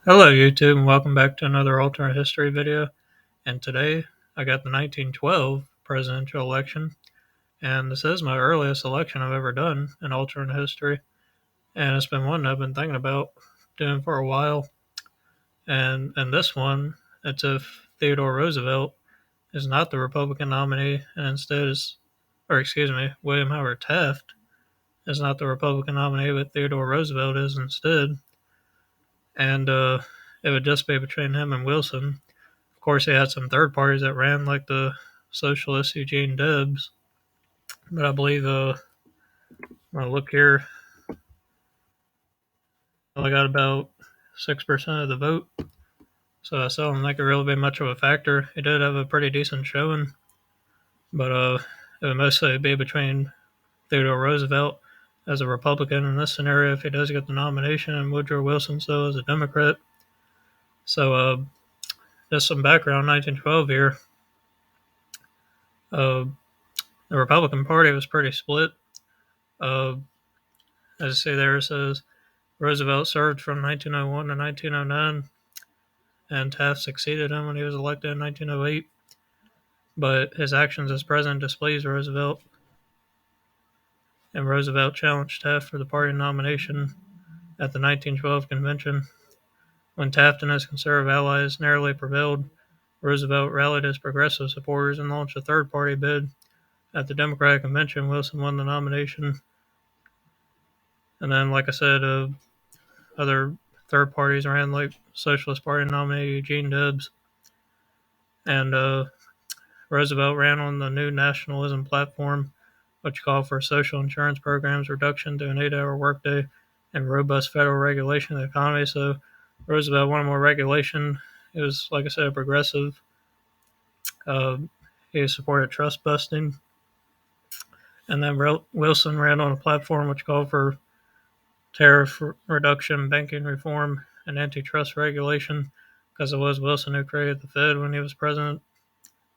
Hello YouTube and welcome back to another alternate history video. And today I got the 1912 presidential election, and this is my earliest election I've ever done in alternate history, and it's been one I've been thinking about doing for a while. And in this one, it's if Theodore Roosevelt is not the Republican nominee and instead William Howard Taft is not the Republican nominee, but Theodore Roosevelt is instead. And it would just be between him and Wilson. Of course, he had some third parties that ran, like the socialist Eugene Debs. But I believe, when I look here, I got about 6% of the vote. So I still don't think it really be much of a factor. He did have a pretty decent showing, but it would mostly be between Theodore Roosevelt as a Republican in this scenario if he does get the nomination, and Woodrow Wilson still as a Democrat. So just some background, 1912 here. Uh, the Republican Party was pretty split. Uh, as you see there, it says Roosevelt served from 1901 to 1909, and Taft succeeded him when he was elected in 1908. But his actions as president displeased Roosevelt, and Roosevelt challenged Taft for the party nomination at the 1912 convention. When Taft and his conservative allies narrowly prevailed, Roosevelt rallied his progressive supporters and launched a third party bid. At the Democratic convention, Wilson won the nomination. And then, like I said, other third parties ran, like Socialist Party nominee Eugene Debs, and Roosevelt ran on the New Nationalism platform, which called for social insurance programs, reduction to an 8-hour workday, and robust federal regulation of the economy. So Roosevelt wanted more regulation. He was, like I said, a progressive. Uh, he supported trust busting. And then Wilson ran on a platform which called for tariff reduction, banking reform, and antitrust regulation, because it was Wilson who created the Fed when he was president,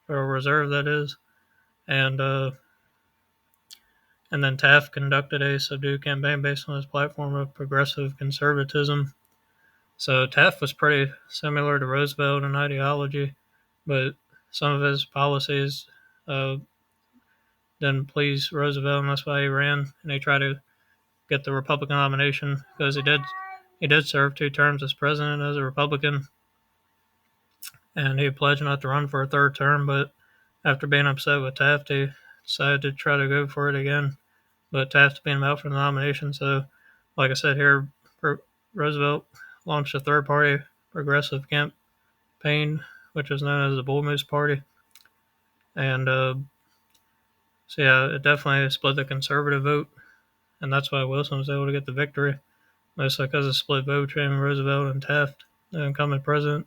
Federal Reserve, that is. And then Taft conducted a subdued campaign based on his platform of progressive conservatism. So Taft was pretty similar to Roosevelt in ideology, but some of his policies uh, didn't please Roosevelt, and that's why he ran. And he tried to get the Republican nomination because he did serve 2 terms as president as a Republican, and he pledged not to run for a third term. But after being upset with Taft, he decided to try to go for it again. But Taft beat him out for the nomination. So, like I said here, Roosevelt launched a third party progressive campaign, which was known as the Bull Moose Party. And so, yeah, it definitely split the conservative vote. And that's why Wilson was able to get the victory, mostly because of split vote between Roosevelt and Taft, the incumbent president.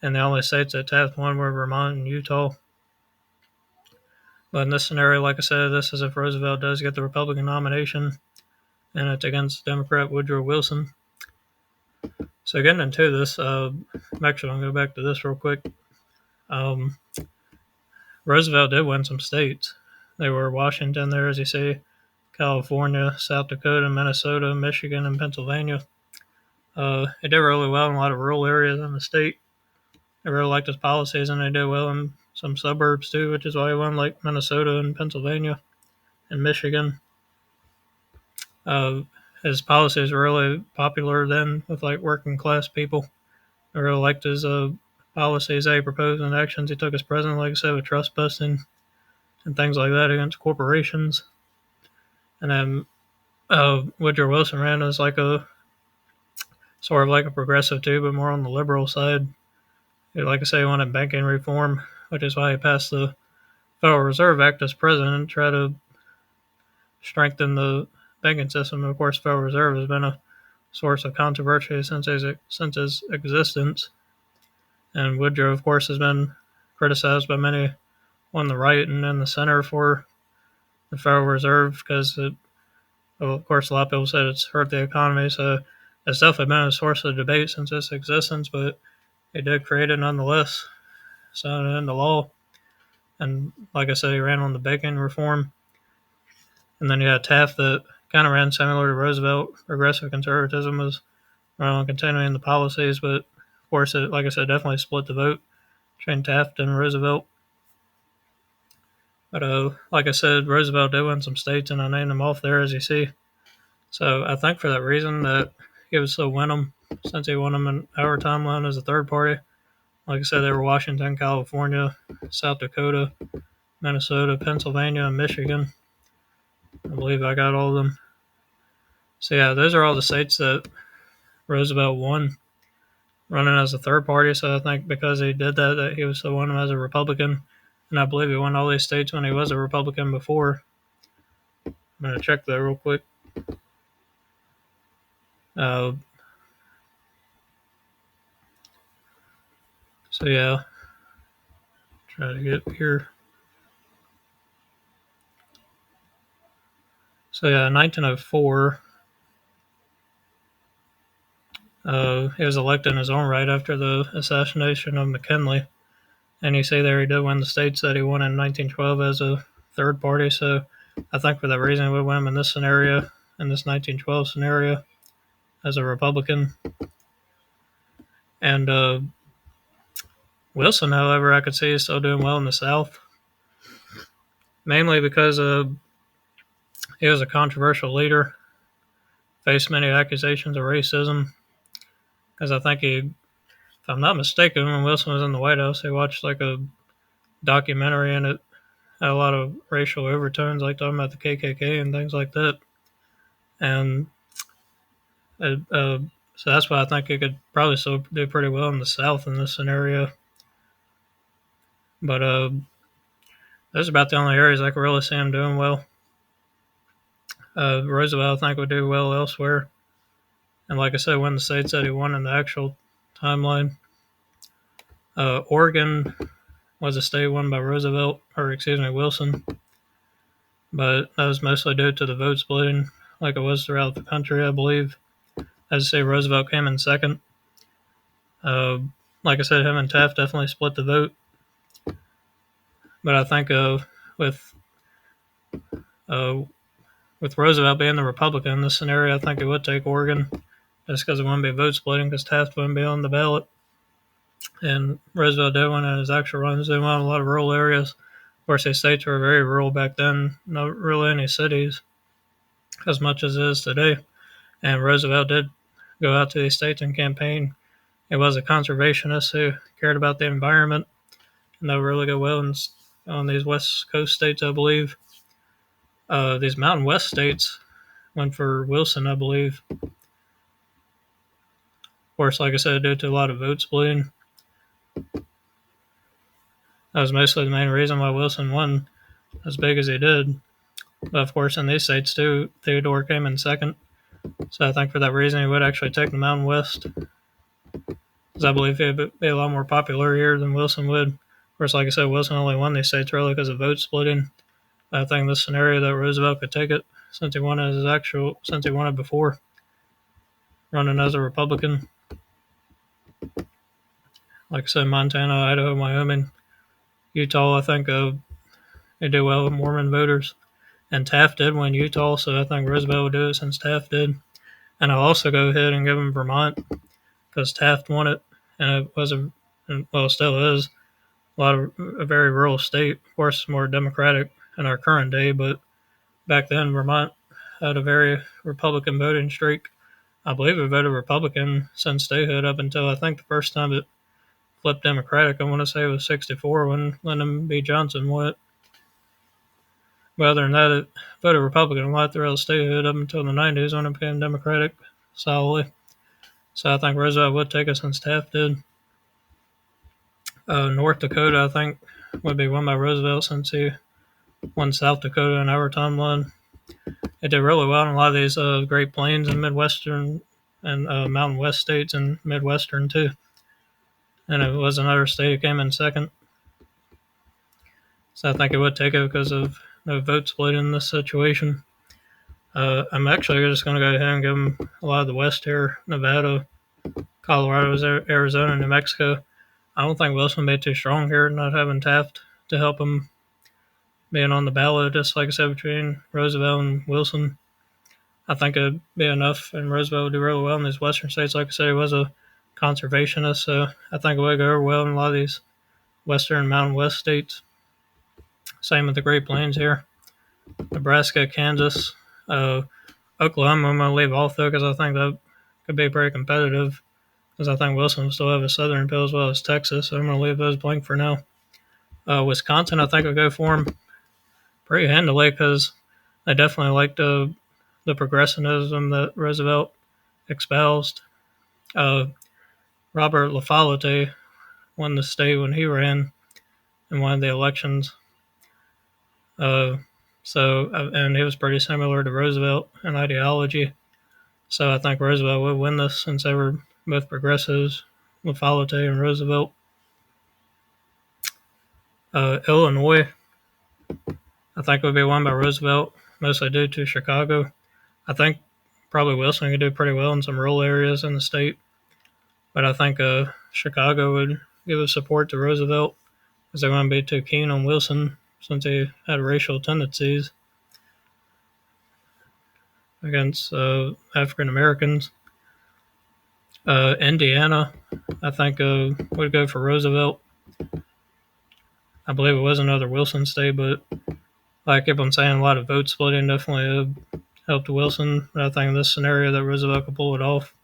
And the only states that Taft won were Vermont and Utah. But in this scenario, like I said, this is if Roosevelt does get the Republican nomination, and it's against Democrat Woodrow Wilson. So getting into this, I'm actually going to go back to this real quick. Um, Roosevelt did win some states. They were Washington, there, as you see, California, South Dakota, Minnesota, Michigan, and Pennsylvania. He did really well in a lot of rural areas in the state. They really liked his policies, and they did well in some suburbs too, which is why he won, like Minnesota and Pennsylvania and Michigan. Uh, his policies were really popular then with like working class people. I really liked his policies that he proposed and actions he took as president, like I said, with trust busting and things like that against corporations. And then Woodrow Wilson ran as like a sort of like a progressive too, but more on the liberal side. Like I say, he wanted banking reform, which is why he passed the Federal Reserve Act as president, to try to strengthen the banking system. And of course, Federal Reserve has been a source of controversy since its existence. And Woodrow, of course, has been criticized by many on the right and in the center for the Federal Reserve because, of course, a lot of people said it's hurt the economy. So it's definitely been a source of debate since its existence, but he did create it nonetheless, signed it into law. And like I said, he ran on the banking reform. And then you had Taft that kind of ran similar to Roosevelt. Progressive conservatism was continuing the policies, but of course, it, like I said, definitely split the vote between Taft and Roosevelt. But like I said, Roosevelt did win some states, and I named them off there, as you see. So I think for that reason that he would still win them, since he won them in our timeline as a third party. Like I said, they were Washington, California, South Dakota, Minnesota, Pennsylvania, and Michigan. I believe I got all of them. So yeah, those are all the states that Roosevelt won running as a third party. So I think because he did that, that he was still won them as a Republican. And I believe he won all these states when he was a Republican before. I'm going to check that real quick. So yeah, try to get here. So yeah, 1904, he was elected in his own right after the assassination of McKinley. And you see there he did win the states that he won in 1912 as a third party. So I think for that reason we win him in this scenario, in this 1912 scenario, as a Republican. And Wilson, however, I could see is still doing well in the South, mainly because he was a controversial leader, faced many accusations of racism. Because I think he, if I'm not mistaken, when Wilson was in the White House, he watched like a documentary and it had a lot of racial overtones, like talking about the KKK and things like that. And so that's why I think he could probably still do pretty well in the South in this scenario. But those are about the only areas I could really see him doing well. Roosevelt, I think, would do well elsewhere. And like I said, win the states that he won in the actual timeline. Oregon was a state won by Roosevelt, or excuse me, Wilson. But that was mostly due to the vote splitting, like it was throughout the country, I believe. As I say, Roosevelt came in second. Like I said, him and Taft definitely split the vote. But I think with with Roosevelt being the Republican in this scenario, I think he would take Oregon just because it wouldn't be vote splitting because Taft wouldn't be on the ballot. And Roosevelt did win in his actual runs. They won a lot of rural areas. Of course, these states were very rural back then, not really any cities as much as it is today. And Roosevelt did go out to these states and campaign. He was a conservationist who cared about the environment, and that would really go well on these West Coast states, I believe. These Mountain West states went for Wilson, I believe. Of course, like I said, due to a lot of vote splitting. That was mostly the main reason why Wilson won as big as he did. But of course, in these states too, Theodore came in second. So I think for that reason, he would actually take the Mountain West. Because I believe he would be a lot more popular here than Wilson would. Of course, like I said, Wilson only won these states really because of vote splitting. I think in this scenario that Roosevelt could take it since he won it before, running as a Republican. Like I said, Montana, Idaho, Wyoming, Utah, I think they do well with Mormon voters. And Taft did win Utah, so I think Roosevelt would do it since Taft did. And I'll also go ahead and give him Vermont because Taft won it, and it was it still is a very rural state. Of course, more Democratic in our current day, but back then Vermont had a very Republican voting streak. I believe it voted Republican since statehood up until I think the first time it flipped Democratic. I want to say it was '64 when Lyndon B. Johnson won it. But other than that, it voted Republican a lot throughout statehood up until the '90s when it became Democratic solidly. So I think Roosevelt would take it since Taft did. North Dakota, I think, would be won by Roosevelt since he won South Dakota in our timeline. It did really well in a lot of these Great Plains and Midwestern and Mountain West states and Midwestern too. And it was another state that came in second. So I think it would take it because of no vote split in this situation. I'm actually just going to go ahead and give them a lot of the West here: Nevada, Colorado, Arizona, New Mexico. I don't think Wilson would be too strong here, not having Taft to help him being on the ballot, just like I said, between Roosevelt and Wilson. I think it'd be enough, and Roosevelt would do really well in these western states. Like I said, he was a conservationist, so I think it would go well in a lot of these western and Mountain West states. Same with the Great Plains here. Nebraska, Kansas, Oklahoma, I'm going to leave off though because I think that could be pretty competitive because I think Wilson will still have a southern appeal as well as Texas, so I'm going to leave those blank for now. Wisconsin, I think I'll go for them pretty handily because they definitely like the progressivism that Roosevelt espoused. Robert LaFollette won the state when he ran in one of the elections. And he was pretty similar to Roosevelt in ideology. So I think Roosevelt would win this since they were both progressives, LaFollette and Roosevelt. Illinois, I think would be won by Roosevelt, mostly due to Chicago. I think probably Wilson could do pretty well in some rural areas in the state, but I think Chicago would give his support to Roosevelt because they wouldn't be too keen on Wilson since he had racial tendencies against African Americans. Indiana, I think would go for Roosevelt. I believe it was another Wilson state, but like I keep on saying, a lot of vote splitting definitely helped Wilson. But I think in this scenario that Roosevelt could pull it off.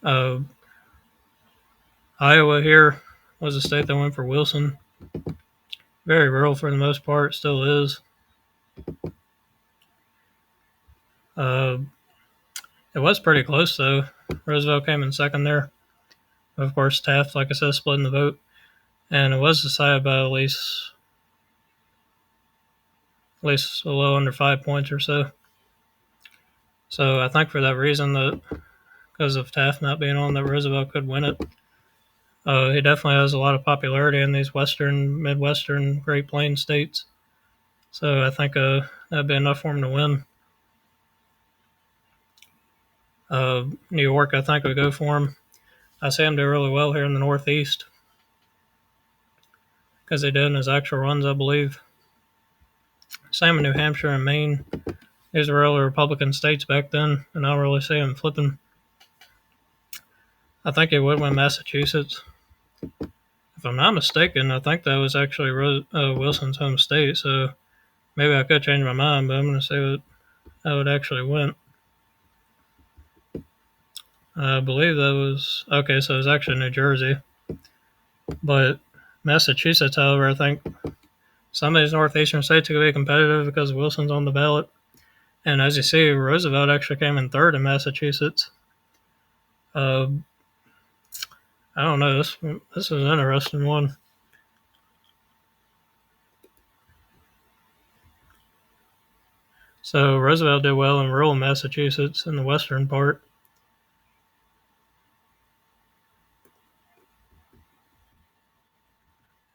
Uh, Iowa here was a state that went for Wilson. Very rural for the most part, still is. Uh, it was pretty close though. Roosevelt came in second there. Of course, Taft, like I said, splitting the vote, and it was decided by at least a little under 5 points or so. So I think for that reason, that because of Taft not being on, that Roosevelt could win it. He definitely has a lot of popularity in these western, midwestern, Great Plains states. So I think that'd be enough for him to win. New York, I think, would go for him. I see him do really well here in the Northeast because he did in his actual runs, I believe. Same in New Hampshire and Maine. These were early Republican states back then, and I don't really see him flipping. I think he would win Massachusetts. If I'm not mistaken, I think that was actually Wilson's home state, so maybe I could change my mind, but I'm going to say how it actually went. I believe that was okay, so it was actually New Jersey. But Massachusetts, however, I think some of these northeastern states could be competitive because Wilson's on the ballot. And as you see, Roosevelt actually came in third in Massachusetts. I don't know. This is an interesting one. So Roosevelt did well in rural Massachusetts in the western part.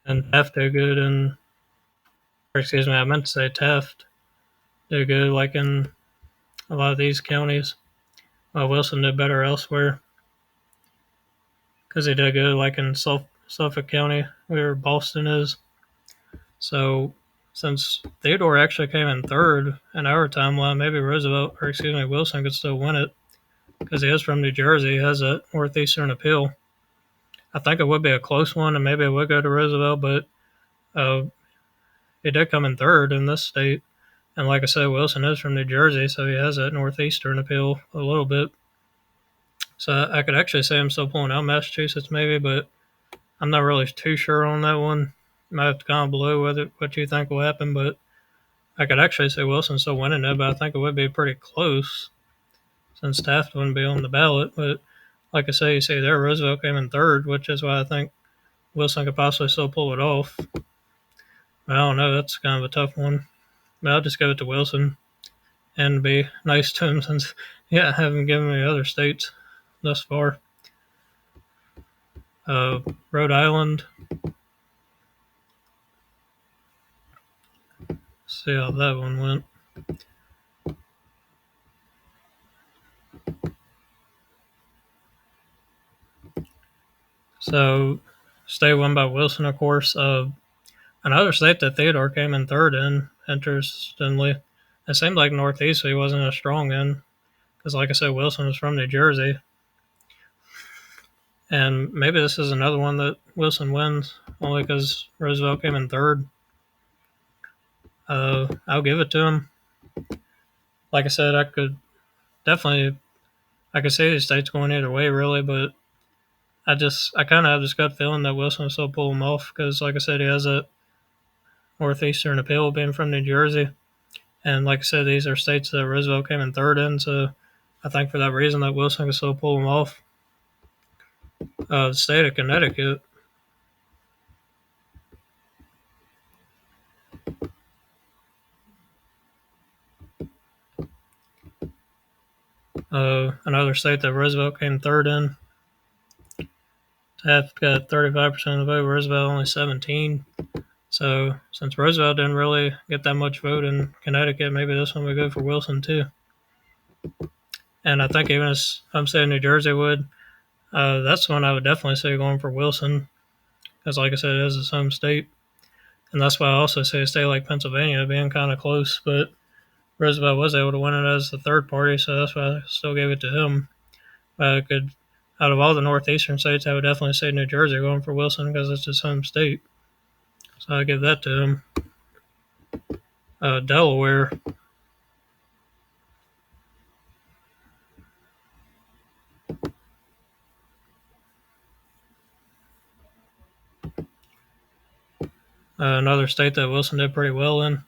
And Taft did good I meant to say Taft did good like in a lot of these counties. While Wilson did better elsewhere because he did good like in Suffolk County where Boston is. So since Theodore actually came in third in our timeline, maybe Wilson could still win it because he is from New Jersey. He has a northeastern appeal. I think it would be a close one, and maybe it would go to Roosevelt, but uh, he did come in third in this state. And like I said, Wilson is from New Jersey, so he has that northeastern appeal a little bit. So I could actually say I'm still pulling out Massachusetts maybe, but I'm not really too sure on that one. You might have to comment below what you think will happen, but I could actually say Wilson's still winning it, but I think it would be pretty close since Taft wouldn't be on the ballot. But like I say, you see there, Roosevelt came in third, which is why I think Wilson could possibly still pull it off. But I don't know. That's kind of a tough one. But I'll just give it to Wilson and be nice to him since, yeah, I haven't given me other states thus far. Rhode Island. See how that one went. So, state won by Wilson, of course. Another state that Theodore came in third in, interestingly, it seemed like Northeast he wasn't as strong in, because like I said, Wilson was from New Jersey. And maybe this is another one that Wilson wins, only because Roosevelt came in third. I'll give it to him. Like I said, I could see these states going either way, really, but I kind of have this gut feeling that Wilson will still pull them off because, like I said, he has a northeastern appeal being from New Jersey, and like I said, these are states that Roosevelt came in third in. So I think for that reason that Wilson can still pull them off. The state of Connecticut. Another state that Roosevelt came third in. Taft got 35% of the vote. Roosevelt only 17. So since Roosevelt didn't really get that much vote in Connecticut, maybe this one would go for Wilson too. And I think even as I'm saying New Jersey would, that's one I would definitely say going for Wilson, because like I said, it is his home state, and that's why I also say a state like Pennsylvania being kind of close, but Roosevelt was able to win it as the third party, so that's why I still gave it to him. Out of all the northeastern states, I would definitely say New Jersey going for Wilson because it's his home state. So I give that to him. Delaware. Another state that Wilson did pretty well in.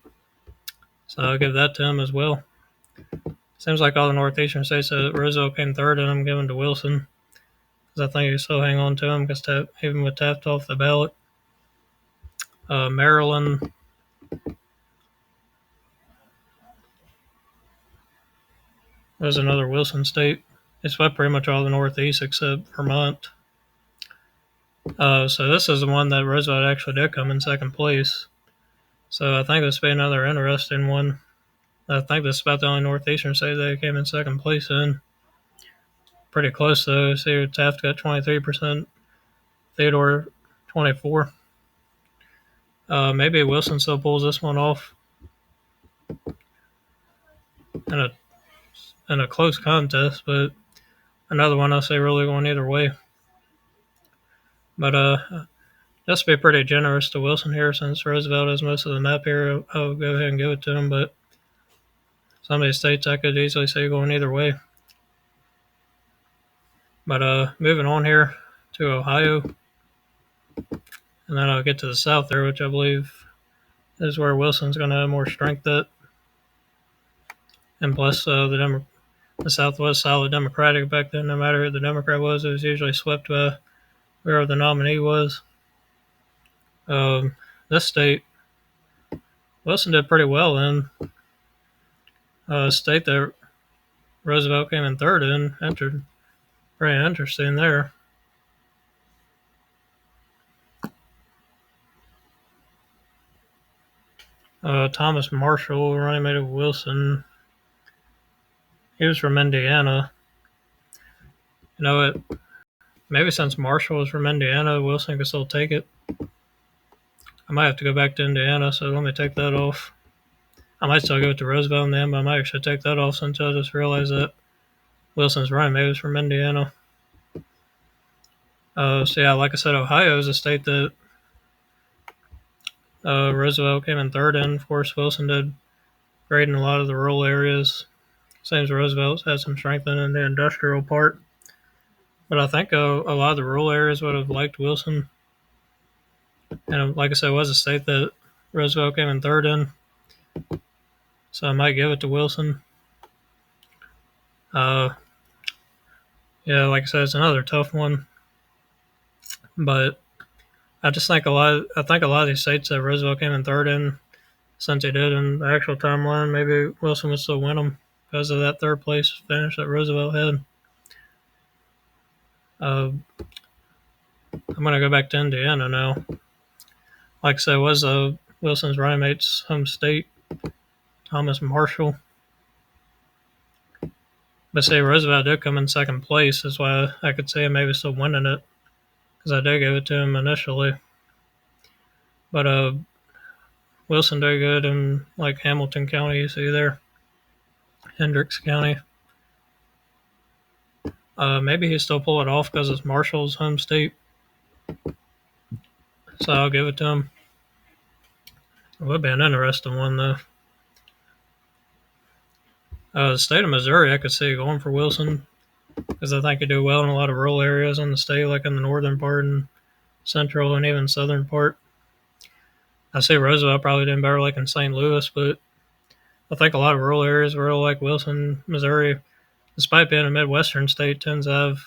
So I'll give that to him as well. Seems like all the northeastern states that Roosevelt came third in, I'm giving to Wilson. Because I think he still hang on to him because even with Taft off the ballot. Maryland. There's another Wilson state. It swept pretty much all the Northeast except Vermont. So this is the one that Roosevelt actually did come in second place. So I think this will be another interesting one. I think this is about the only Northeastern state that came in second place in. Pretty close though. See, Taft got 23%, Theodore 24%. Maybe Wilson still pulls this one off in a close contest, but another one I say really going either way. But just to be pretty generous to Wilson here, since Roosevelt has most of the map here, I'll go ahead and give it to him. But some of these states I could easily say going either way. But moving on here to Ohio, and then I'll get to the South there, which I believe is where Wilson's going to have more strength at. And plus, the South was solid Democratic back then. No matter who the Democrat was, it was usually swept by wherever the nominee was. This state, Wilson did pretty well in. State that Roosevelt came in third in, entered. Pretty interesting there. Thomas Marshall, running mate of Wilson. He was from Indiana. You know what? Maybe since Marshall was from Indiana, Wilson could still take it. I might have to go back to Indiana, so let me take that off. I might still go to Roosevelt in the end, but I might actually take that off since I just realized that Wilson's running mate was from Indiana. So yeah, like I said, Ohio is a state that Roosevelt came in third in. Of course, Wilson did great in a lot of the rural areas. Seems Roosevelt had some strength in the industrial part. But I think a lot of the rural areas would have liked Wilson. And like I said, it was a state that Roosevelt came in third in. So I might give it to Wilson. Yeah, like I said, it's another tough one. But I just think a lot of these states that Roosevelt came in third in, since he did in the actual timeline, maybe Wilson would still win them because of that third place finish that Roosevelt had. I'm going to go back to Indiana now. Like I said, it was Wilson's running mate's home state, Thomas Marshall. But say Roosevelt did come in second place. That's why I could say maybe still winning it, because I did give it to him initially. But Wilson did good in like Hamilton County, you see there, Hendricks County. Maybe he still pull it off because it's Marshall's home state, so I'll give it to him. It would be an interesting one though. The state of Missouri, I could see going for Wilson because I think he'd do well in a lot of rural areas in the state, like in the northern part and central and even southern part. I see Roosevelt probably doing better like in St. Louis, but I think a lot of rural areas, rural like Wilson, Missouri, despite being a Midwestern state, tends to have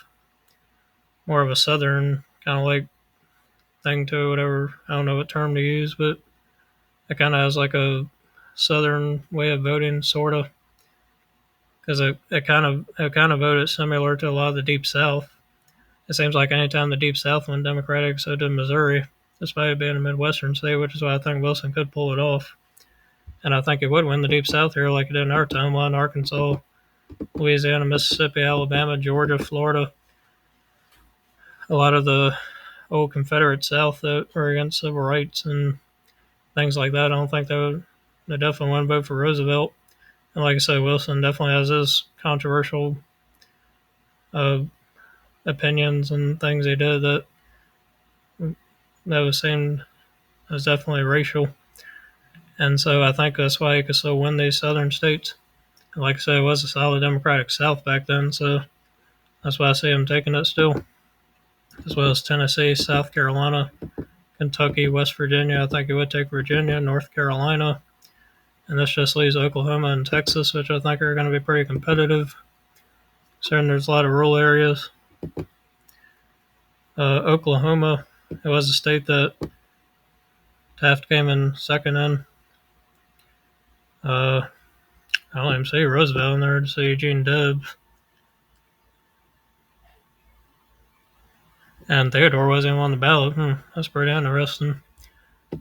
more of a southern kind of like thing to it, whatever. I don't know what term to use, but it kind of has like a southern way of voting, sort of, because it kind of voted similar to a lot of the Deep South. It seems like anytime the Deep South went Democratic, so did Missouri, despite it being a Midwestern state, which is why I think Wilson could pull it off. And I think he would win the Deep South here like he did in our timeline: Arkansas, Louisiana, Mississippi, Alabama, Georgia, Florida. A lot of the old Confederate South that were against civil rights and things like that. I don't think they definitely wouldn't vote for Roosevelt. And like I said, Wilson definitely has his controversial uh, opinions and things he did that was seen as definitely racial. And so I think that's why he could still win these southern states. And like I said, it was a solid Democratic South back then, so that's why I see him taking it still. As well as Tennessee, South Carolina, Kentucky, West Virginia. I think he would take Virginia, North Carolina. And this just leaves Oklahoma and Texas, which I think are going to be pretty competitive. Certain there's a lot of rural areas. Oklahoma, it was a state that Taft came in second in. I don't even see Roosevelt in there to see Eugene Debs. And Theodore wasn't even on the ballot. That's pretty interesting.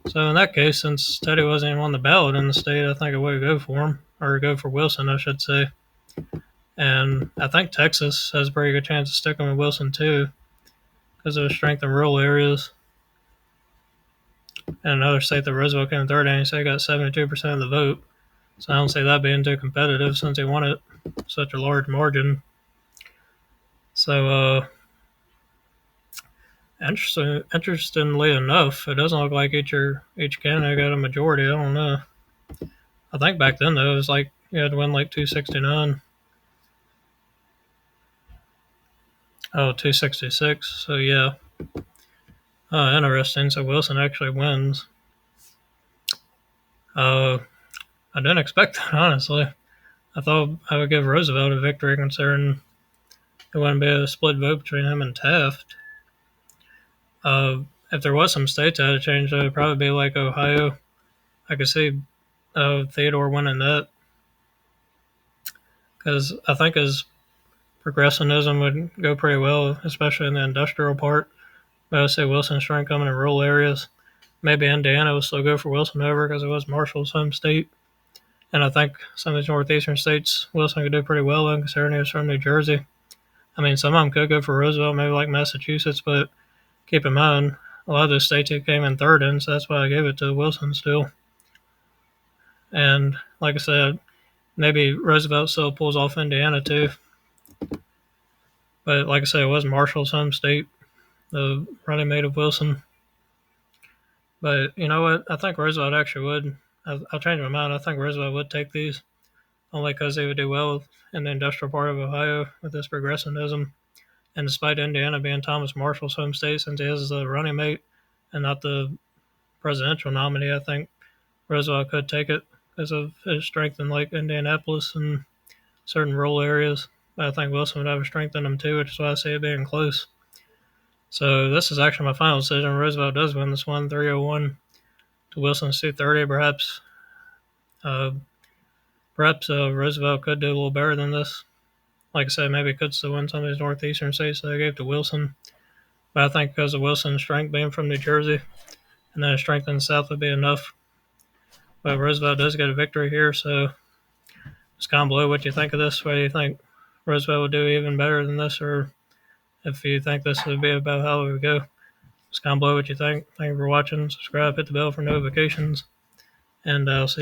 So in that case, since Teddy wasn't even on the ballot in the state, I think I would go for him, or go for Wilson, I should say. And I think Texas has a pretty good chance of sticking with Wilson too, because of his strength in rural areas. And another state that Roosevelt came third in, he said he got 72% of the vote. So I don't see that being too competitive since he won it such a large margin. So interestingly enough, it doesn't look like each candidate got a majority. I don't know. I think back then though it was like you had to win like 269. Oh, 266. So yeah. Interesting. So Wilson actually wins. I didn't expect that, honestly. I thought I would give Roosevelt a victory considering it wouldn't be a split vote between him and Taft. If there was some states that had changed, it would probably be like Ohio. I could see Theodore winning that because I think his progressivism would go pretty well, especially in the industrial part. But I would say Wilson's strength coming in rural areas. Maybe Indiana will still go for Wilson over because it was Marshall's home state. And I think some of these northeastern states Wilson could do pretty well in, considering he was from New Jersey. I mean, some of them could go for Roosevelt, maybe like Massachusetts, but keep in mind, a lot of those states he came in third in, so that's why I gave it to Wilson still. And like I said, maybe Roosevelt still pulls off Indiana too. But like I said, it was Marshall's home state, the running mate of Wilson. But you know what? I think Roosevelt actually would. I'll change my mind. I think Roosevelt would take these, only because he would do well in the industrial part of Ohio with his progressivism. And despite Indiana being Thomas Marshall's home state, since he is the running mate and not the presidential nominee, I think Roosevelt could take it because of his strength in like Indianapolis and certain rural areas. But I think Wilson would have a strength in them too, which is why I see it being close. So this is actually my final decision. Roosevelt does win this one, 301 to Wilson's 230. Perhaps Roosevelt could do a little better than this. Like I said, maybe could still win some of these northeastern states that I gave to Wilson. But I think because of Wilson's strength being from New Jersey, and then his strength in the South would be enough. But Roosevelt does get a victory here, so just comment below what you think of this. Whether you think Roosevelt would do even better than this, or if you think this would be about how it would go. Just comment below what you think. Thank you for watching. Subscribe, hit the bell for notifications. and I'll see